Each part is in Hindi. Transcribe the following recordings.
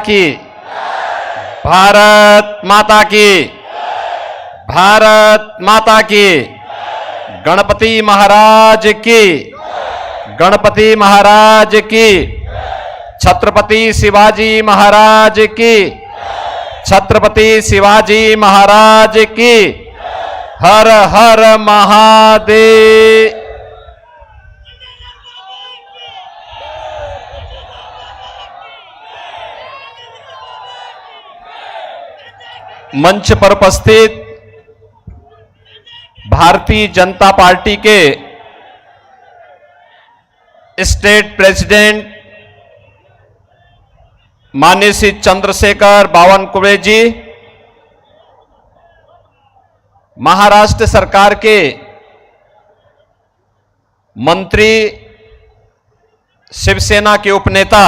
की, भारत माता की, भारत माता की, गणपति महाराज की, गणपति महाराज की, छत्रपति शिवाजी महाराज की, छत्रपति शिवाजी महाराज की। हर हर महादेव। मंच पर उपस्थित भारतीय जनता पार्टी के स्टेट प्रेसिडेंट माननीय श्री चंद्रशेखर बावनकुळे जी, महाराष्ट्र सरकार के मंत्री, शिवसेना के उपनेता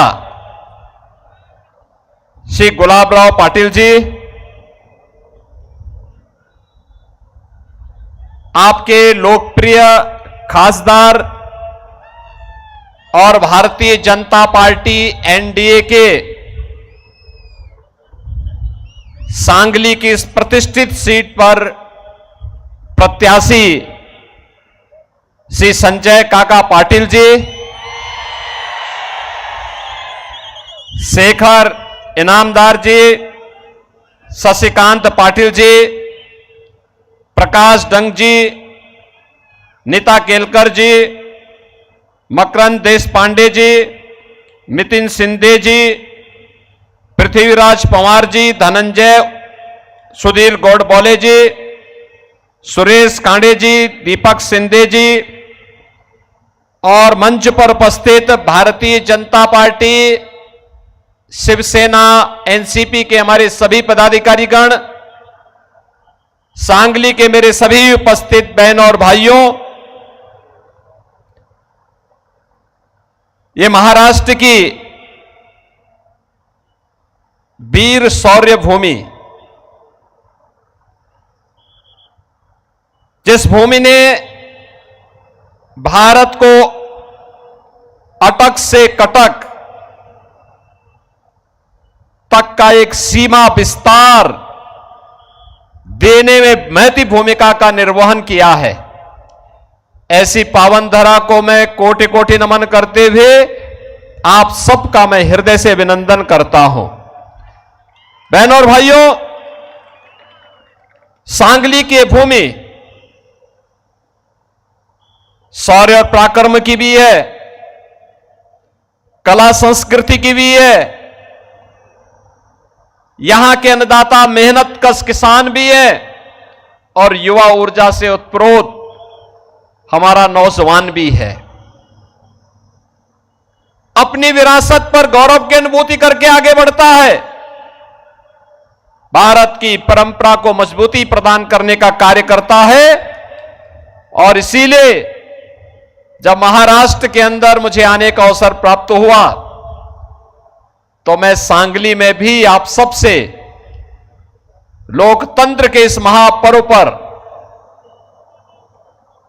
श्री गुलाबराव पाटिल जी, आपके लोकप्रिय खासदार और भारतीय जनता पार्टी एनडीए के सांगली की इस प्रतिष्ठित सीट पर प्रत्याशी श्री संजय काका पाटिल जी, शेखर इनामदार जी, शशिकांत पाटिल जी, प्रकाश डंग जी, नीता केलकर जी, मकरंद देशपांडे जी, नितिन सिंधे जी, पृथ्वीराज पवार जी, धनंजय सुधीर गोडबोले जी, सुरेश कांडे जी, दीपक सिंधे जी और मंच पर उपस्थित भारतीय जनता पार्टी, शिवसेना, एनसीपी के हमारे सभी पदाधिकारीगण, सांगली के मेरे सभी उपस्थित बहन और भाइयों, ये महाराष्ट्र की वीर शौर्य भूमि, जिस भूमि ने भारत को अटक से कटक तक का एक सीमा विस्तार देने में महती भूमिका का निर्वहन किया है, ऐसी पावन धरा को मैं कोटि कोटि नमन करते हुए आप सबका मैं हृदय से अभिनंदन करता हूं। बहनों और भाइयों, सांगली की भूमि शौर्य और पराक्रम की भी है, कला संस्कृति की भी है, यहां के अन्नदाता मेहनत कश किसान भी है और युवा ऊर्जा से उत्प्रोत हमारा नौजवान भी है। अपनी विरासत पर गौरव की अनुभूति करके आगे बढ़ता है, भारत की परंपरा को मजबूती प्रदान करने का कार्य करता है। और इसीलिए जब महाराष्ट्र के अंदर मुझे आने का अवसर प्राप्त हुआ तो मैं सांगली में भी आप सबसे लोकतंत्र के इस महापर्व पर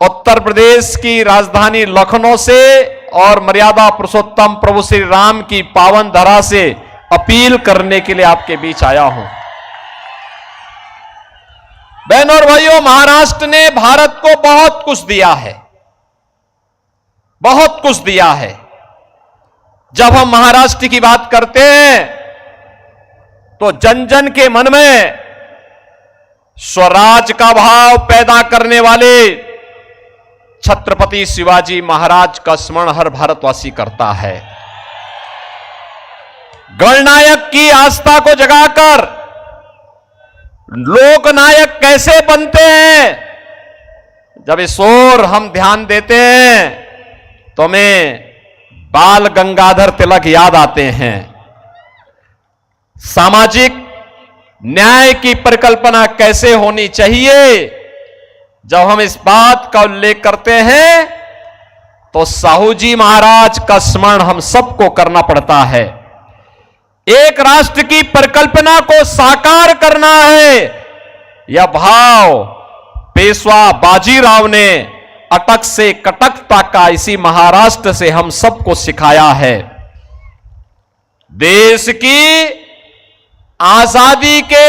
उत्तर प्रदेश की राजधानी लखनऊ से और मर्यादा पुरुषोत्तम प्रभु श्री राम की पावन धरा से अपील करने के लिए आपके बीच आया हूं। बहनों और भाइयों, महाराष्ट्र ने भारत को बहुत कुछ दिया है, बहुत कुछ दिया है। जब हम महाराष्ट्र की बात करते हैं तो जन जन के मन में स्वराज का भाव पैदा करने वाले छत्रपति शिवाजी महाराज का स्मरण हर भारतवासी करता है। गणनायक की आस्था को जगाकर लोकनायक कैसे बनते हैं, जब इस ओर हम ध्यान देते हैं तो हमें बाल गंगाधर तिलक याद आते हैं। सामाजिक न्याय की परिकल्पना कैसे होनी चाहिए, जब हम इस बात का उल्लेख करते हैं तो साहू जी महाराज का स्मरण हम सबको करना पड़ता है। एक राष्ट्र की परिकल्पना को साकार करना है, यह भाव पेशवा बाजीराव ने अटक से कटक तक का इसी महाराष्ट्र से हम सबको सिखाया है। देश की आजादी के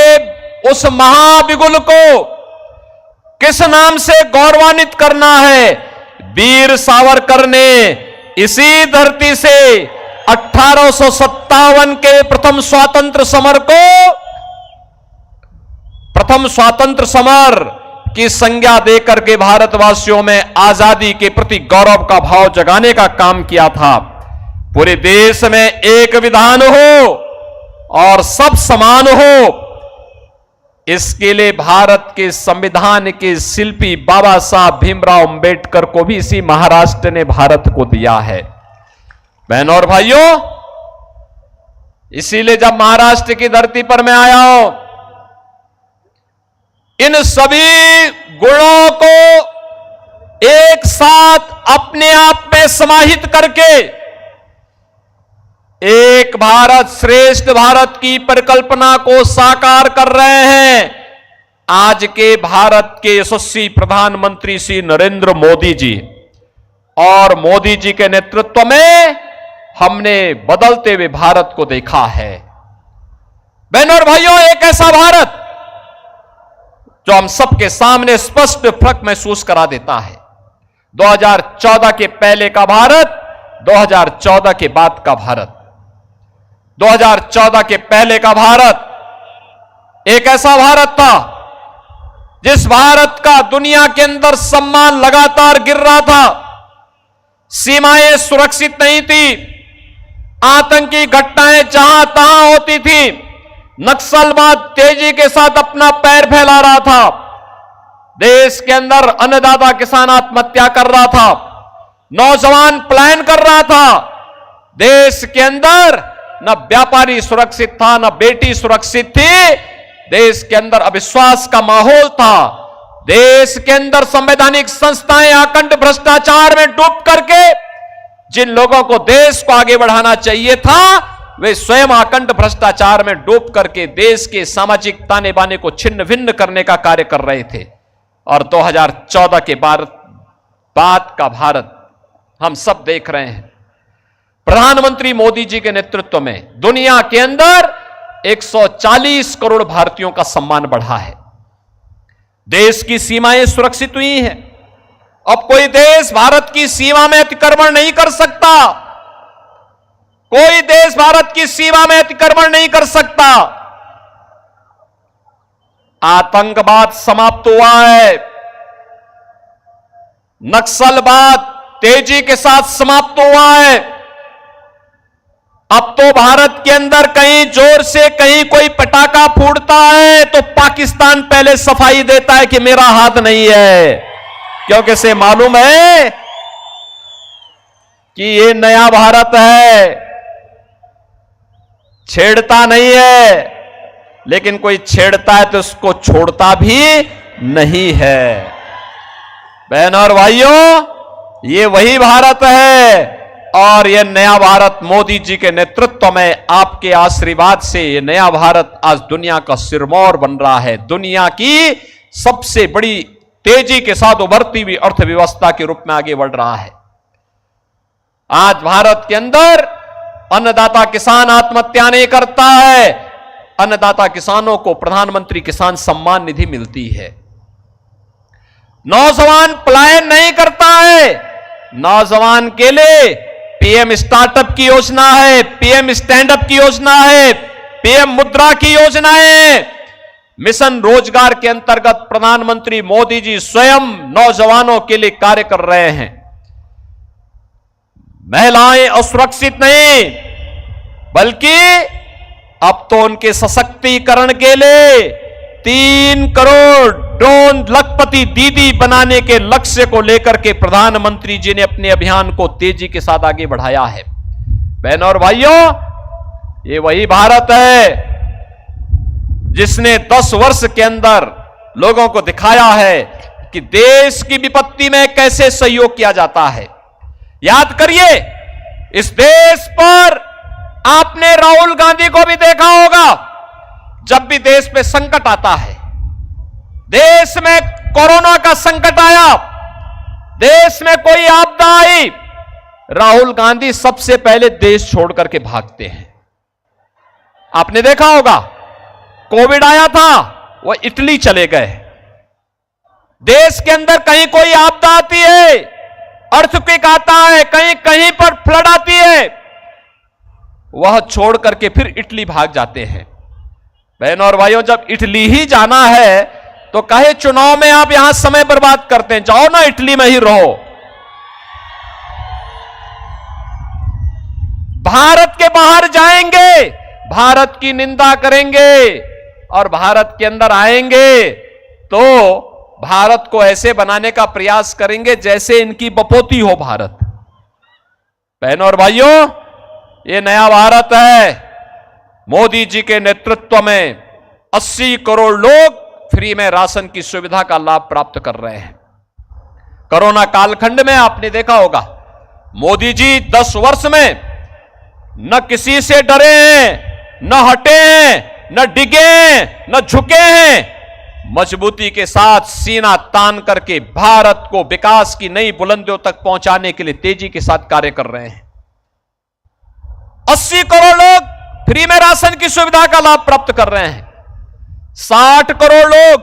उस महाबिगुल को किस नाम से गौरवान्वित करना है? वीर सावरकर ने इसी धरती से 1857 के प्रथम स्वातंत्र समर की संज्ञा देकर के भारतवासियों में आजादी के प्रति गौरव का भाव जगाने का काम किया था। पूरे देश में एक विधान हो और सब समान हो, इसके लिए भारत के संविधान के शिल्पी बाबा साहब भीमराव अंबेडकर को भी इसी महाराष्ट्र ने भारत को दिया है। बहनों और भाइयों, इसीलिए जब महाराष्ट्र की धरती पर मैं आया हूं, इन सभी गुणों को एक साथ अपने आप में समाहित करके एक भारत श्रेष्ठ भारत की परिकल्पना को साकार कर रहे हैं आज के भारत के यशस्वी प्रधानमंत्री श्री नरेंद्र मोदी जी। और मोदी जी के नेतृत्व में हमने बदलते हुए भारत को देखा है। बहनों और भाइयों, एक ऐसा भारत जो हम सबके सामने स्पष्ट फर्क महसूस करा देता है। 2014 के पहले का भारत, 2014 के बाद का भारत। 2014 के पहले का भारत एक ऐसा भारत था जिस भारत का दुनिया के अंदर सम्मान लगातार गिर रहा था। सीमाएं सुरक्षित नहीं थी, आतंकी घटनाएं जहां तहां होती थी, नक्सलवाद तेजी के साथ अपना पैर फैला रहा था, देश के अंदर अन्नदाता किसान आत्महत्या कर रहा था, नौजवान पलायन कर रहा था, देश के अंदर न व्यापारी सुरक्षित था, न बेटी सुरक्षित थी, देश के अंदर अविश्वास का माहौल था, देश के अंदर संवैधानिक संस्थाएं अखंड भ्रष्टाचार में डूब करके जिन लोगों को देश को आगे बढ़ाना चाहिए था, वे स्वयं अखंड भ्रष्टाचार में डूब करके देश के सामाजिक ताने बाने को छिन्न भिन्न करने का कार्य कर रहे थे। और 2014 के बाद का भारत हम सब देख रहे हैं। प्रधानमंत्री मोदी जी के नेतृत्व में दुनिया के अंदर 140 करोड़ भारतीयों का सम्मान बढ़ा है। देश की सीमाएं सुरक्षित हुई हैं। अब कोई देश भारत की सीमा में अतिक्रमण नहीं कर सकता, कोई देश भारत की सीमा में अतिक्रमण नहीं कर सकता। आतंकवाद समाप्त हुआ है, नक्सलवाद तेजी के साथ समाप्त हुआ है। अब तो भारत के अंदर कहीं जोर से कहीं कोई पटाखा फूटता है तो पाकिस्तान पहले सफाई देता है कि मेरा हाथ नहीं है, क्योंकि इसे मालूम है कि ये नया भारत है, छेड़ता नहीं है, लेकिन कोई छेड़ता है तो उसको छोड़ता भी नहीं है। बहनों और भाइयों, ये वही भारत है और यह नया भारत मोदी जी के नेतृत्व में आपके आशीर्वाद से यह नया भारत आज दुनिया का सिरमौर बन रहा है, दुनिया की सबसे बड़ी तेजी के साथ उभरती हुई अर्थव्यवस्था के रूप में आगे बढ़ रहा है। आज भारत के अंदर अन्नदाता किसान आत्महत्या नहीं करता है, अन्नदाता किसानों को प्रधानमंत्री किसान सम्मान निधि मिलती है। नौजवान पलायन नहीं करता है, नौजवान के लिए पीएम स्टार्टअप की योजना है, पीएम स्टैंड अप की योजना है, पीएम मुद्रा की योजना है। मिशन रोजगार के अंतर्गत प्रधानमंत्री मोदी जी स्वयं नौजवानों के लिए कार्य कर रहे हैं। महिलाएं असुरक्षित नहीं, बल्कि अब तो उनके सशक्तिकरण के लिए 3 करोड़ ड्रोन लखपति दीदी बनाने के लक्ष्य को लेकर के प्रधानमंत्री जी ने अपने अभियान को तेजी के साथ आगे बढ़ाया है। बहनों और भाइयों, ये वही भारत है जिसने 10 वर्ष के अंदर लोगों को दिखाया है कि देश की विपत्ति में कैसे सहयोग किया जाता है। याद करिए, इस देश पर आपने राहुल गांधी को भी देखा होगा। जब भी देश पे संकट आता है, देश में कोरोना का संकट आया, देश में कोई आपदा आई, राहुल गांधी सबसे पहले देश छोड़ करके भागते हैं। आपने देखा होगा, कोविड आया था वो इटली चले गए। देश के अंदर कहीं कोई आपदा आती है, अर्थक्वेक आता है, कहीं कहीं पर फ्लड आती है, वह छोड़ करके फिर इटली भाग जाते हैं। बहनों और भाइयों, जब इटली ही जाना है तो कहे चुनाव में आप यहां समय बर्बाद करते हैं, जाओ ना इटली में ही रहो। भारत के बाहर जाएंगे, भारत की निंदा करेंगे और भारत के अंदर आएंगे तो भारत को ऐसे बनाने का प्रयास करेंगे जैसे इनकी बपोती हो भारत। बहनों और भाइयों, ये नया भारत है। मोदी जी के नेतृत्व में 80 करोड़ लोग फ्री में राशन की सुविधा का लाभ प्राप्त कर रहे हैं। कोरोना कालखंड में आपने देखा होगा, मोदी जी 10 वर्ष में न किसी से डरे हैं, न हटे हैं, न डिगे हैं, न झुके हैं। मजबूती के साथ सीना तान करके भारत को विकास की नई बुलंदियों तक पहुंचाने के लिए तेजी के साथ कार्य कर रहे हैं। 80 करोड़ लोग फ्री में राशन की सुविधा का लाभ प्राप्त कर रहे हैं। 60 करोड़ लोग,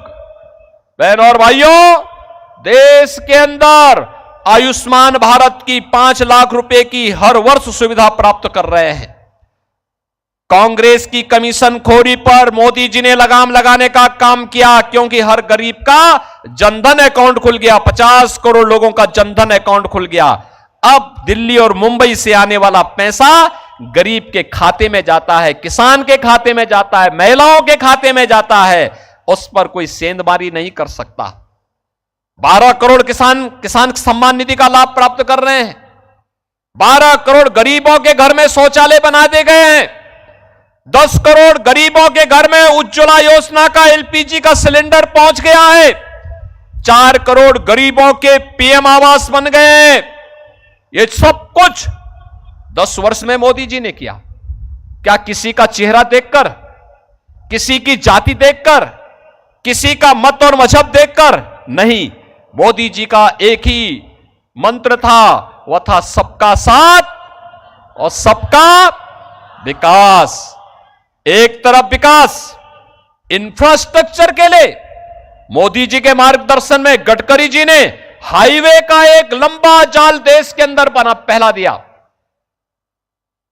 बहनों और भाइयों, देश के अंदर आयुष्मान भारत की 5 लाख रुपए की हर वर्ष सुविधा प्राप्त कर रहे हैं। कांग्रेस की कमीशन खोरी पर मोदी जी ने लगाम लगाने का काम किया, क्योंकि हर गरीब का जनधन अकाउंट खुल गया। 50 करोड़ लोगों का जनधन अकाउंट खुल गया। अब दिल्ली और मुंबई से आने वाला पैसा गरीब के खाते में जाता है, किसान के खाते में जाता है, महिलाओं के खाते में जाता है। उस पर कोई सेंधमारी नहीं कर सकता। 12 करोड़ किसान सम्मान निधि का लाभ प्राप्त कर रहे हैं। 12 करोड़ गरीबों के घर में शौचालय बना दिए गए हैं। 10 करोड़ गरीबों के घर में उज्ज्वला योजना का एलपीजी का सिलेंडर पहुंच गया है। 4 करोड़ गरीबों के पीएम आवास बन गए हैं। ये सब कुछ 10 वर्ष में मोदी जी ने किया। क्या किसी का चेहरा देखकर, किसी की जाति देखकर, किसी का मत और मजहब देखकर? नहीं, मोदी जी का एक ही मंत्र था, वह था सबका साथ और सबका विकास। एक तरफ विकास इंफ्रास्ट्रक्चर के लिए मोदी जी के मार्गदर्शन में गडकरी जी ने हाईवे का एक लंबा जाल देश के अंदर फैला दिया।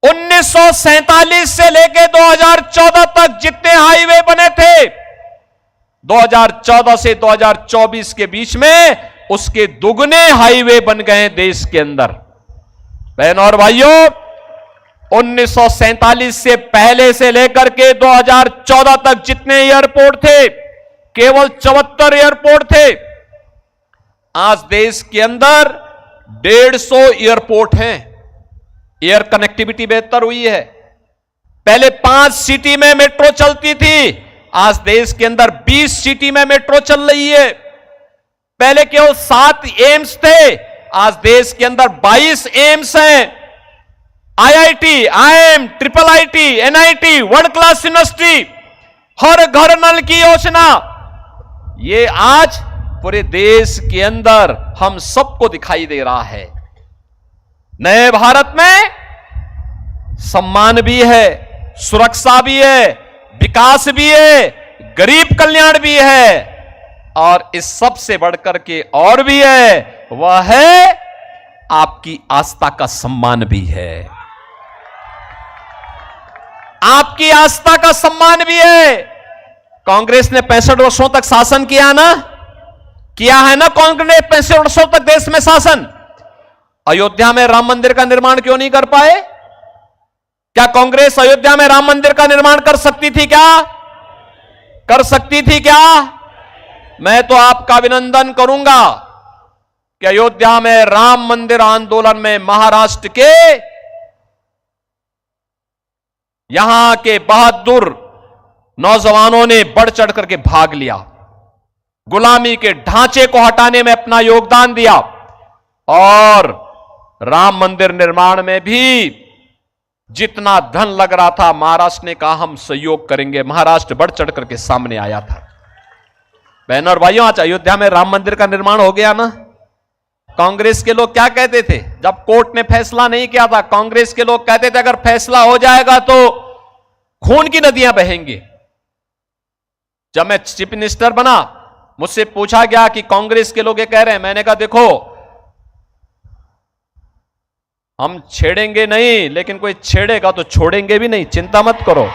1947 से लेकर 2014 तक जितने हाईवे बने थे, 2014 से 2024 के बीच में उसके दुगने हाईवे बन गए देश के अंदर। बहनों और भाइयों, 1947 से पहले से लेकर के 2014 तक जितने एयरपोर्ट थे, केवल 74 एयरपोर्ट थे। आज देश के अंदर 150 एयरपोर्ट हैं। एयर कनेक्टिविटी बेहतर हुई है। पहले 5 सिटी में मेट्रो चलती थी, आज देश के अंदर 20 सिटी में मेट्रो चल रही है। पहले केवल 7 एम्स थे, आज देश के अंदर 22 एम्स हैं। IIT, IIM, triple IT, NIT, world class university, हर घर नल की योजना, ये आज पूरे देश के अंदर हम सबको दिखाई दे रहा है। नए भारत में सम्मान भी है, सुरक्षा भी है, विकास भी है, गरीब कल्याण भी है, और इस सब से बढ़कर के और भी है, वह है आपकी आस्था का सम्मान भी है। आपकी आस्था का सम्मान भी है। कांग्रेस ने 65 वर्षों तक शासन किया है ना कांग्रेस ने 65 वर्षों तक देश में शासन। अयोध्या में राम मंदिर का निर्माण क्यों नहीं कर पाए? क्या कांग्रेस अयोध्या में राम मंदिर का निर्माण कर सकती थी क्या? कर सकती थी क्या? मैं तो आपका अभिनंदन करूंगा कि अयोध्या में राम मंदिर आंदोलन में महाराष्ट्र के यहां के बहादुर नौजवानों ने बढ़ चढ़ करके भाग लिया, गुलामी के ढांचे को हटाने में अपना योगदान दिया, और राम मंदिर निर्माण में भी जितना धन लग रहा था, महाराष्ट्र ने कहा हम सहयोग करेंगे। महाराष्ट्र बढ़ चढ़ करके सामने आया था। बहनों और भाइयों, आज अयोध्या में राम मंदिर का निर्माण हो गया ना। कांग्रेस के लोग क्या कहते थे जब कोर्ट ने फैसला नहीं किया था? कांग्रेस के लोग कहते थे अगर फैसला हो जाएगा तो खून की नदियां बहेंगी। जब मैं चीफ मिनिस्टर बना, मुझसे पूछा गया कि कांग्रेस के लोग ये कह रहे हैं, मैंने कहा देखो हम छेड़ेंगे नहीं, लेकिन कोई छेड़ेगा तो छोड़ेंगे भी नहीं, चिंता मत करो।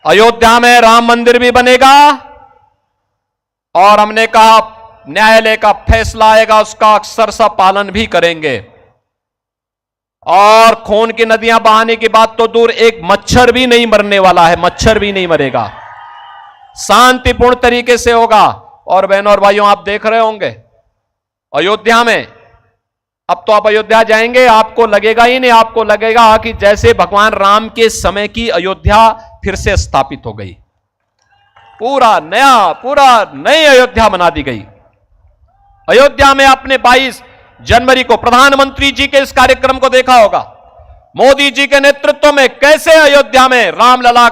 अयोध्या में राम मंदिर भी बनेगा और हमने कहा न्यायालय का फैसला आएगा उसका अक्षरशः पालन भी करेंगे। और खून की नदियां बहाने की बात तो दूर, एक मच्छर भी नहीं मरने वाला है, मच्छर भी नहीं मरेगा, शांतिपूर्ण तरीके से होगा। और बहनों और भाइयों, आप देख रहे होंगे अयोध्या में, अब तो आप अयोध्या जाएंगे आपको लगेगा ही नहीं, आपको लगेगा कि जैसे भगवान राम के समय की अयोध्या फिर से स्थापित हो गई, पूरा नई अयोध्या बना दी गई। अयोध्या में आपने 22 जनवरी को प्रधानमंत्री जी के इस कार्यक्रम को देखा होगा, मोदी जी के नेतृत्व में कैसे अयोध्या में रामलला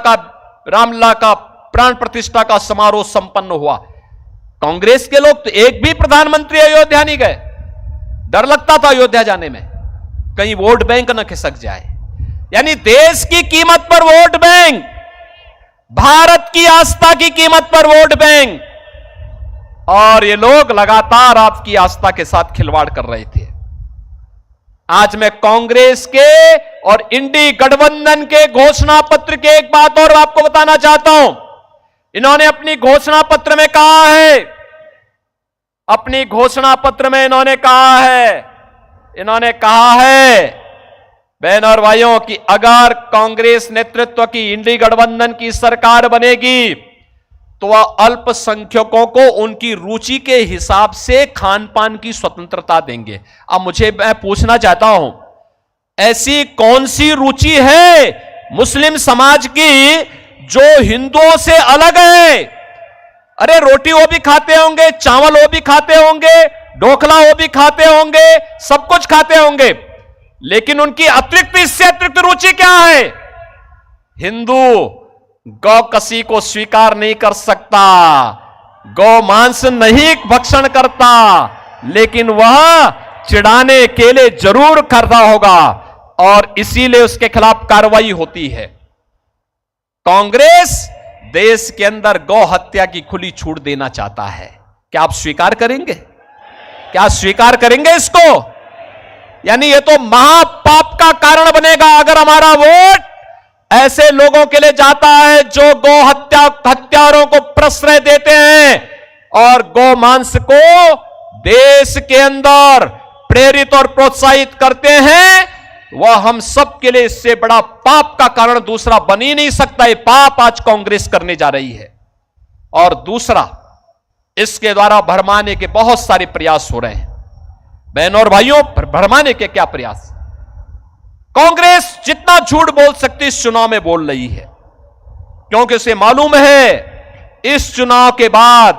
का प्राण प्रतिष्ठा का समारोह संपन्न हुआ। कांग्रेस के लोग तो एक भी प्रधानमंत्री अयोध्या नहीं गए, डर लगता था अयोध्या जाने में, कहीं वोट बैंक न खिसक जाए। यानी देश की कीमत पर वोट बैंक, भारत की आस्था की कीमत पर वोट बैंक, और ये लोग लगातार आपकी आस्था के साथ खिलवाड़ कर रहे थे। आज मैं कांग्रेस के और इंडी गठबंधन के घोषणा पत्र के एक बात और आपको बताना चाहता हूं। इन्होंने अपनी घोषणा पत्र में कहा है, अपनी घोषणा पत्र में इन्होंने कहा है बहन और भाइयों कि अगर कांग्रेस नेतृत्व की इंडी गठबंधन की सरकार बनेगी तो वह अल्पसंख्यकों को उनकी रुचि के हिसाब से खान पान की स्वतंत्रता देंगे। अब मैं पूछना चाहता हूं, ऐसी कौन सी रुचि है मुस्लिम समाज की जो हिंदुओं से अलग है? अरे रोटी वो भी खाते होंगे, चावल वो भी खाते होंगे, ढोकला वो भी खाते होंगे, सब कुछ खाते होंगे, लेकिन उनकी इससे अतिरिक्त रुचि क्या है? हिंदू गौ कसी को स्वीकार नहीं कर सकता, गौ मांस नहीं भक्षण करता, लेकिन वह चिढ़ाने केले जरूर करता होगा और इसीलिए उसके खिलाफ कार्रवाई होती है। कांग्रेस देश के अंदर गौ हत्या की खुली छूट देना चाहता है। क्या आप स्वीकार करेंगे? क्या स्वीकार करेंगे इसको? यानी ये तो महापाप का कारण बनेगा अगर हमारा वोट ऐसे लोगों के लिए जाता है जो गौ हत्यारों को प्रश्रय देते हैं और गौ मांस को देश के अंदर प्रेरित और प्रोत्साहित करते हैं। वह हम सब के लिए इससे बड़ा पाप का कारण दूसरा बन ही नहीं सकता। ये पाप आज कांग्रेस करने जा रही है। और दूसरा, इसके द्वारा भरमाने के बहुत सारे प्रयास हो रहे हैं। बहनों और भाइयों, भरमाने के क्या प्रयास? कांग्रेस जितना झूठ बोल सकती इस चुनाव में बोल रही है, क्योंकि उसे मालूम है इस चुनाव के बाद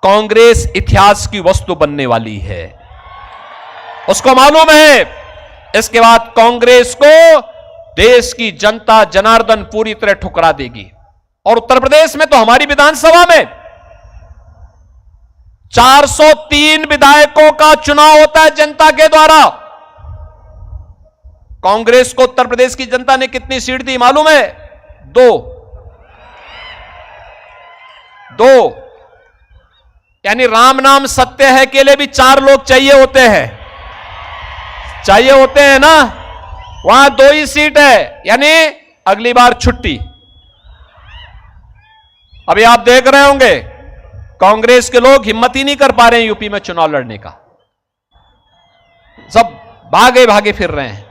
कांग्रेस इतिहास की वस्तु बनने वाली है। उसको मालूम है इसके बाद कांग्रेस को देश की जनता जनार्दन पूरी तरह ठुकरा देगी। और उत्तर प्रदेश में तो हमारी विधानसभा में 403 विधायकों का चुनाव होता है जनता के द्वारा। कांग्रेस को उत्तर प्रदेश की जनता ने कितनी सीट दी मालूम है? 2। यानी राम नाम सत्य है के लिए भी 4 लोग चाहिए होते हैं ना। वहां 2 ही सीट है, यानी अगली बार छुट्टी। अभी आप देख रहे होंगे कांग्रेस के लोग हिम्मत ही नहीं कर पा रहे हैं यूपी में चुनाव लड़ने का, सब भागे फिर रहे हैं।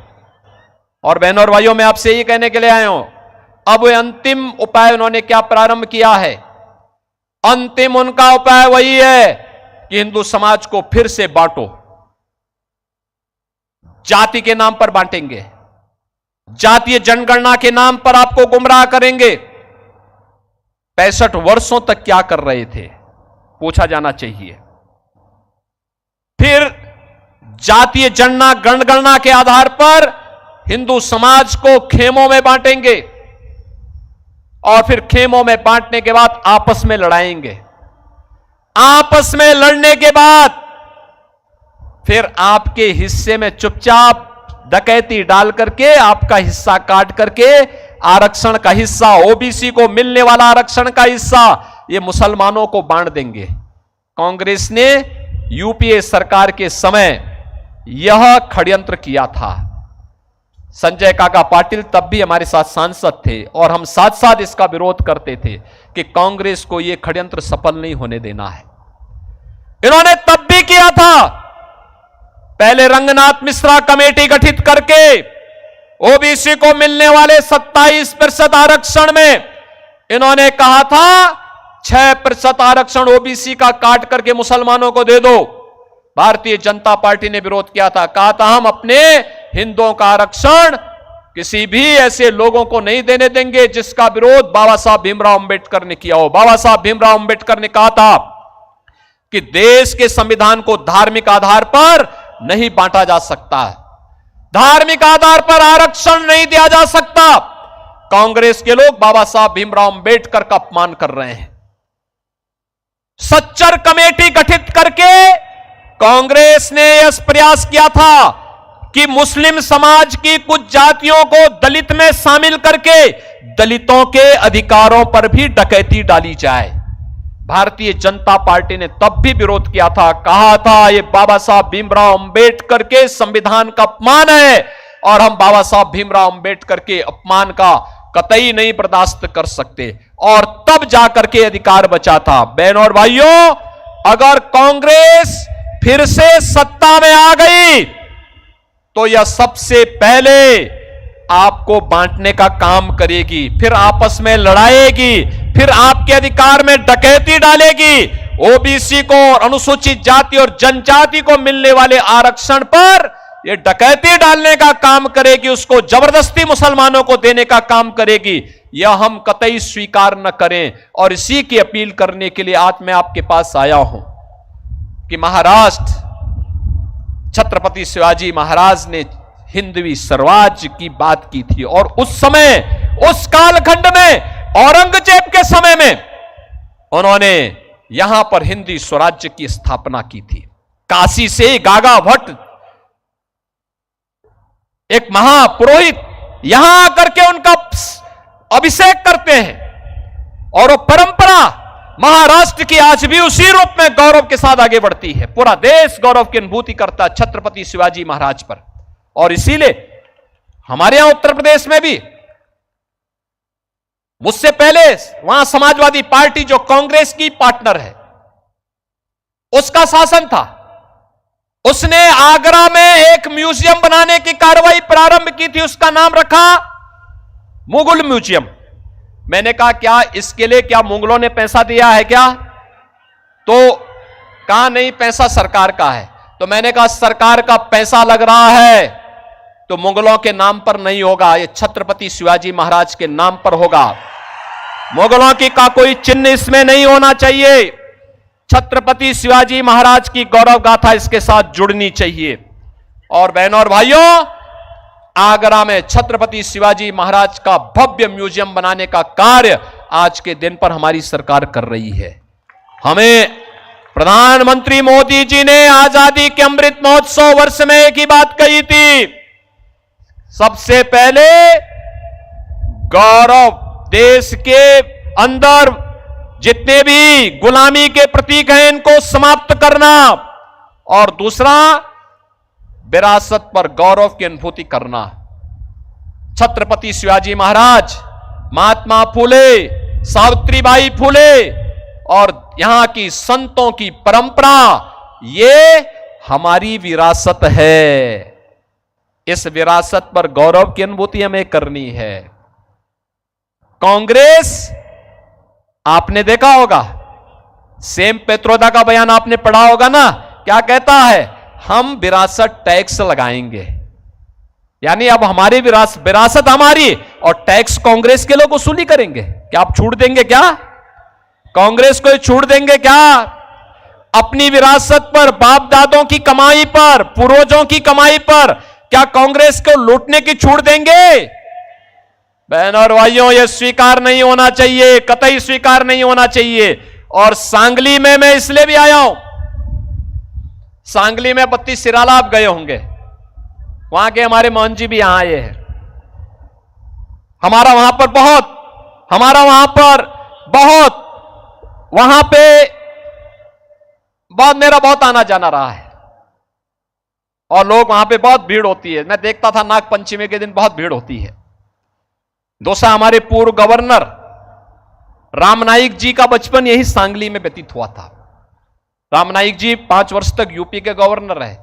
और बहनों और भाइयों, मैं आपसे ये कहने के लिए आया हूं, अब वो अंतिम उपाय उन्होंने क्या प्रारंभ किया है? अंतिम उनका उपाय वही है कि हिंदू समाज को फिर से बांटो। जाति के नाम पर बांटेंगे, जातीय जनगणना के नाम पर आपको गुमराह करेंगे। 65 वर्षों तक क्या कर रहे थे पूछा जाना चाहिए। फिर जातीय जनगणना के आधार पर हिंदू समाज को खेमों में बांटेंगे और फिर खेमों में बांटने के बाद आपस में लड़ाएंगे। आपस में लड़ने के बाद फिर आपके हिस्से में चुपचाप डकैती डाल करके आपका हिस्सा काट करके आरक्षण का हिस्सा, ओबीसी को मिलने वाला आरक्षण का हिस्सा ये मुसलमानों को बांट देंगे। कांग्रेस ने यूपीए सरकार के समय यह षड्यंत्र किया था। संजय काका पाटिल तब भी हमारे साथ सांसद थे और हम साथ साथ इसका विरोध करते थे कि कांग्रेस को यह षड्यंत्र सफल नहीं होने देना है। इन्होंने तब भी किया था। पहले रंगनाथ मिश्रा कमेटी गठित करके ओबीसी को मिलने वाले 27% आरक्षण में इन्होंने कहा था 6% आरक्षण ओबीसी का काट करके मुसलमानों को दे दो। भारतीय जनता पार्टी ने विरोध किया था, कहा था हम अपने हिंदुओं का आरक्षण किसी भी ऐसे लोगों को नहीं देने देंगे जिसका विरोध बाबा साहब भीमराव अंबेडकर ने किया हो। बाबा साहब भीमराव अंबेडकर ने कहा था कि देश के संविधान को धार्मिक आधार पर नहीं बांटा जा सकता है, धार्मिक आधार पर आरक्षण नहीं दिया जा सकता। कांग्रेस के लोग बाबा साहब भीमराव अंबेडकर का अपमान कर रहे हैं। सच्चर कमेटी गठित करके कांग्रेस ने यह प्रयास किया था कि मुस्लिम समाज की कुछ जातियों को दलित में शामिल करके दलितों के अधिकारों पर भी डकैती डाली जाए। भारतीय जनता पार्टी ने तब भी विरोध किया था, कहा था यह बाबा साहब भीमराव अंबेडकर के संविधान का अपमान है और हम बाबा साहब भीमराव अंबेडकर के अपमान का कतई नहीं बर्दाश्त कर सकते, और तब जाकर के अधिकार बचा था। बहनों और भाइयों, अगर कांग्रेस फिर से सत्ता में आ गई तो यह सबसे पहले आपको बांटने का काम करेगी, फिर आपस में लड़ाएगी, फिर आपके अधिकार में डकैती डालेगी। ओबीसी को और अनुसूचित जाति और जनजाति को मिलने वाले आरक्षण पर यह डकैती डालने का काम करेगी, उसको जबरदस्ती मुसलमानों को देने का काम करेगी। यह हम कतई स्वीकार न करें। और इसी की अपील करने के लिए आज मैं आपके पास आया हूं कि महाराष्ट्र छत्रपति शिवाजी महाराज ने हिंदवी स्वराज्य की बात की थी और उस समय, उस कालखंड में, औरंगजेब के समय में उन्होंने यहां पर हिंदी स्वराज्य की स्थापना की थी। काशी से गागा भट्ट एक महापुरोहित यहां आकर के उनका अभिषेक करते हैं और वो परंपरा महाराष्ट्र की आज भी उसी रूप में गौरव के साथ आगे बढ़ती है। पूरा देश गौरव की अनुभूति करता है छत्रपति शिवाजी महाराज पर। और इसीलिए हमारे यहां उत्तर प्रदेश में भी मुझसे पहले वहां समाजवादी पार्टी जो कांग्रेस की पार्टनर है उसका शासन था। उसने आगरा में एक म्यूजियम बनाने की कार्रवाई प्रारंभ की थी, उसका नाम रखा मुगल म्यूजियम। मैंने कहा क्या इसके लिए क्या मुगलों ने पैसा दिया है क्या? तो कहा नहीं, पैसा सरकार का है। तो मैंने कहा सरकार का पैसा लग रहा है तो मुगलों के नाम पर नहीं होगा, यह छत्रपति शिवाजी महाराज के नाम पर होगा। मुगलों की का कोई चिन्ह इसमें नहीं होना चाहिए। छत्रपति शिवाजी महाराज की गौरव गाथा इसके साथ जुड़नी चाहिए। और बहनों और भाइयों, आगरा में छत्रपति शिवाजी महाराज का भव्य म्यूजियम बनाने का कार्य आज के दिन पर हमारी सरकार कर रही है। हमें प्रधानमंत्री मोदी जी ने आजादी के अमृत महोत्सव वर्ष में एक ही बात कही थी, सबसे पहले गौरव, देश के अंदर जितने भी गुलामी के प्रतीक हैं इनको समाप्त करना, और दूसरा विरासत पर गौरव की अनुभूति करना। छत्रपति शिवाजी महाराज, महात्मा फूले, सावित्रीबाई फूले और यहां की संतों की परंपरा, ये हमारी विरासत है। इस विरासत पर गौरव की अनुभूति हमें करनी है। कांग्रेस, आपने देखा होगा, सेम पेत्रोदा का बयान आपने पढ़ा होगा ना, क्या कहता है? हम विरासत टैक्स लगाएंगे, यानी अब हमारी विरासत हमारी और टैक्स कांग्रेस के लोग वसूली करेंगे। क्या आप छूट देंगे क्या? कांग्रेस को छूट देंगे क्या? अपनी विरासत पर, बाप दादों की कमाई पर, पूर्वजों की कमाई पर क्या कांग्रेस को लूटने की छूट देंगे? बहनों और भाइयों, यह स्वीकार नहीं होना चाहिए, कतई स्वीकार नहीं होना चाहिए। और सांगली में मैं इसलिए भी आया हूं, सांगली में 32 सिराला आप गए होंगे, वहां के हमारे मोहन जी भी यहां आए हैं। हमारा वहां पर बहुत वहां पे मेरा बहुत आना जाना रहा है और लोग वहां पे बहुत भीड़ होती है। मैं देखता था नाग पंचमी के दिन बहुत भीड़ होती है। दूसरा, हमारे पूर्व गवर्नर रामनाईक जी का बचपन यही सांगली में व्यतीत हुआ था। रामनाईक जी 5 वर्ष तक यूपी के गवर्नर रहे।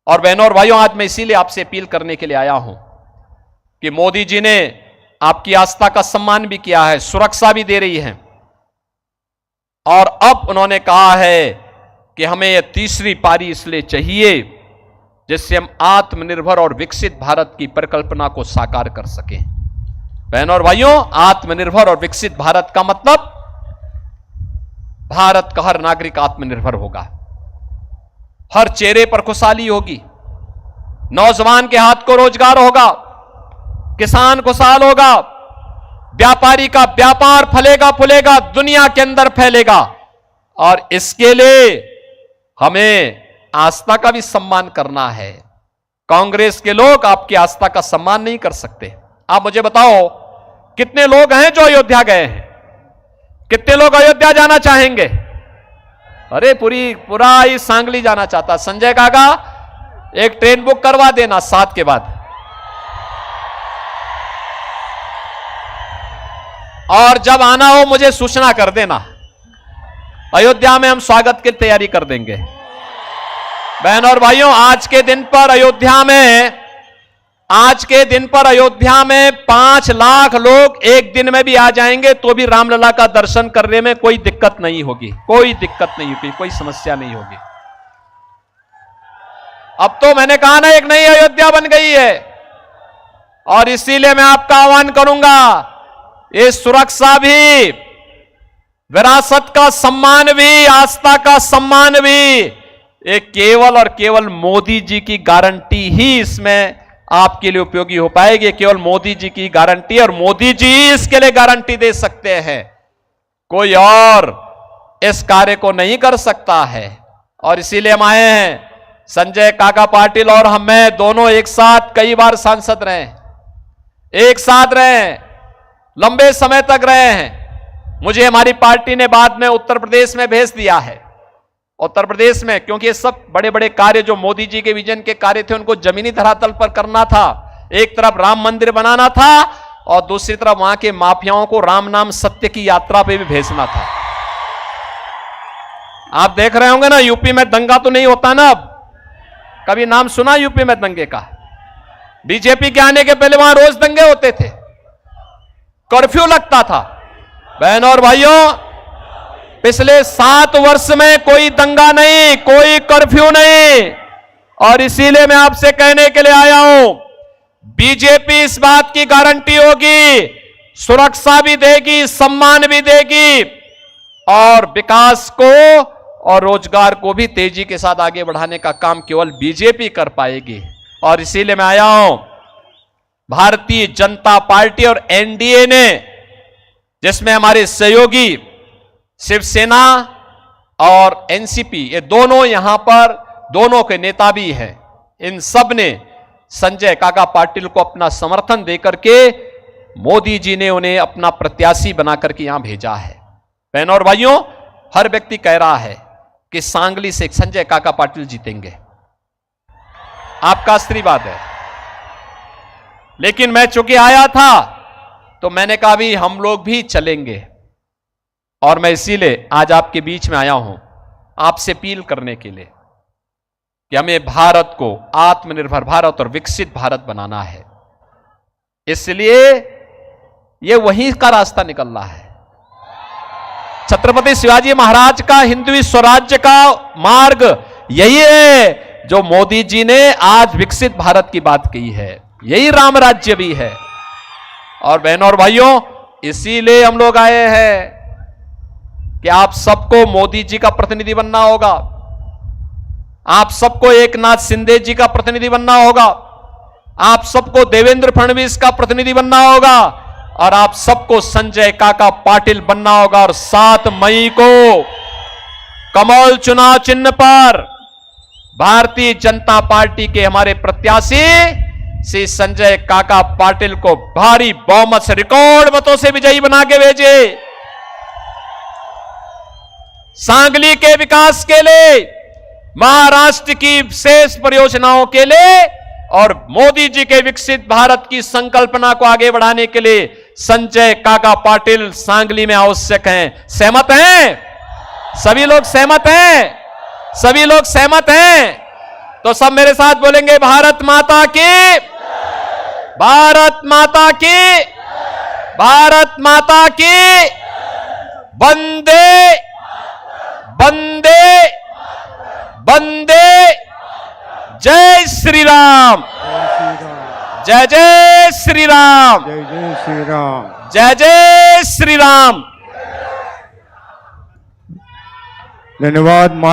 और बहनों और भाइयों, आज मैं इसीलिए आपसे अपील करने के लिए आया हूं कि मोदी जी ने आपकी आस्था का सम्मान भी किया है, सुरक्षा भी दे रही है, और अब उन्होंने कहा है कि हमें यह तीसरी पारी इसलिए चाहिए जिससे हम आत्मनिर्भर और विकसित भारत की परिकल्पना को साकार कर सकें। बहनों और भाइयों, आत्मनिर्भर और विकसित भारत का मतलब भारत का हर नागरिक आत्मनिर्भर होगा, हर चेहरे पर खुशहाली होगी, नौजवान के हाथ को रोजगार होगा, किसान खुशहाल होगा, व्यापारी का व्यापार फलेगा फूलेगा, दुनिया के अंदर फैलेगा। और इसके लिए हमें आस्था का भी सम्मान करना है। कांग्रेस के लोग आपकी आस्था का सम्मान नहीं कर सकते। आप मुझे बताओ, कितने लोग हैं जो अयोध्या गए हैं? कितने लोग अयोध्या जाना चाहेंगे? अरे पूरा ही सांगली जाना चाहता। संजय काका, एक ट्रेन बुक करवा देना 7 के बाद, और जब आना हो मुझे सूचना कर देना। अयोध्या में हम स्वागत की तैयारी कर देंगे। बहनों और भाइयों, आज के दिन पर अयोध्या में 5 लाख लोग एक दिन में भी आ जाएंगे तो भी रामलला का दर्शन करने में कोई दिक्कत नहीं होगी, कोई समस्या नहीं होगी। अब तो मैंने कहा ना, एक नई अयोध्या बन गई है, और इसीलिए मैं आपका आह्वान करूंगा, ये सुरक्षा भी, विरासत का सम्मान भी, आस्था का सम्मान भी, ये केवल और केवल मोदी जी की गारंटी ही इसमें आपके लिए उपयोगी हो पाएगी। केवल मोदी जी की गारंटी, और मोदी जी इसके लिए गारंटी दे सकते हैं, कोई और इस कार्य को नहीं कर सकता है। और इसीलिए हम आए हैं। संजय काका पाटिल और मैं दोनों एक साथ कई बार सांसद रहे, एक साथ रहे, लंबे समय तक रहे हैं। मुझे हमारी पार्टी ने बाद में उत्तर प्रदेश में भेज दिया है। उत्तर प्रदेश में, क्योंकि ये सब बड़े बड़े कार्य जो मोदी जी के विजन के कार्य थे, उनको जमीनी धरातल पर करना था। एक तरफ राम मंदिर बनाना था और दूसरी तरफ वहां के माफियाओं को राम नाम सत्य की यात्रा पे भी भेजना था। आप देख रहे होंगे ना, यूपी में दंगा तो नहीं होता ना अब? कभी नाम सुना यूपी में दंगे का? बीजेपी के आने के पहले वहां रोज दंगे होते थे, कर्फ्यू लगता था। बहनों और भाइयों, पिछले 7 वर्ष में कोई दंगा नहीं, कोई कर्फ्यू नहीं। और इसीलिए मैं आपसे कहने के लिए आया हूं, बीजेपी इस बात की गारंटी होगी, सुरक्षा भी देगी, सम्मान भी देगी, और विकास को और रोजगार को भी तेजी के साथ आगे बढ़ाने का काम केवल बीजेपी कर पाएगी। और इसीलिए मैं आया हूं, भारतीय जनता पार्टी और एनडीए ने, जिसमें हमारे सहयोगी शिवसेना और एनसीपी, ये दोनों यहां पर, दोनों के नेता भी हैं, इन सब ने संजय काका पाटिल को अपना समर्थन देकर के मोदी जी ने उन्हें अपना प्रत्याशी बनाकर के यहां भेजा है। बहनों और भाइयों, हर व्यक्ति कह रहा है कि सांगली से संजय काका पाटिल जीतेंगे। आपका आशीर्वाद है। लेकिन मैं चूंकि आया था तो मैंने कहा भी हम लोग भी चलेंगे, और मैं इसीलिए आज आपके बीच में आया हूं, आपसे अपील करने के लिए कि हमें भारत को आत्मनिर्भर भारत और विकसित भारत बनाना है। इसलिए यह वहीं का रास्ता निकल रहा है। छत्रपति शिवाजी महाराज का हिंदवी स्वराज्य का मार्ग यही है जो मोदी जी ने आज विकसित भारत की बात की है, यही राम राज्य भी है। और बहनों और भाइयों, इसीलिए हम लोग आए हैं कि आप सबको मोदी जी का प्रतिनिधि बनना होगा, आप सबको एकनाथ शिंदे जी का प्रतिनिधि बनना होगा, आप सबको देवेंद्र फडणवीस का प्रतिनिधि बनना होगा, और आप सबको संजय काका पाटिल बनना होगा। और 7 मई को कमल चुनाव चिन्ह पर भारतीय जनता पार्टी के हमारे प्रत्याशी श्री संजय काका पाटिल को भारी बहुमत से, रिकॉर्ड मतों से विजयी बना के भेजे। सांगली के विकास के लिए, महाराष्ट्र की शेष परियोजनाओं के लिए और मोदी जी के विकसित भारत की संकल्पना को आगे बढ़ाने के लिए संजय काका पाटिल सांगली में आवश्यक हैं। सहमत हैं? सभी लोग सहमत हैं? सभी लोग सहमत हैं? तो सब मेरे साथ बोलेंगे, भारत माता की, भारत माता की, भारत माता की, वंदे वंदे वंदे, जय श्री राम, जय जय श्री राम, जय जय श्री राम, जय जय श्री राम। धन्यवाद।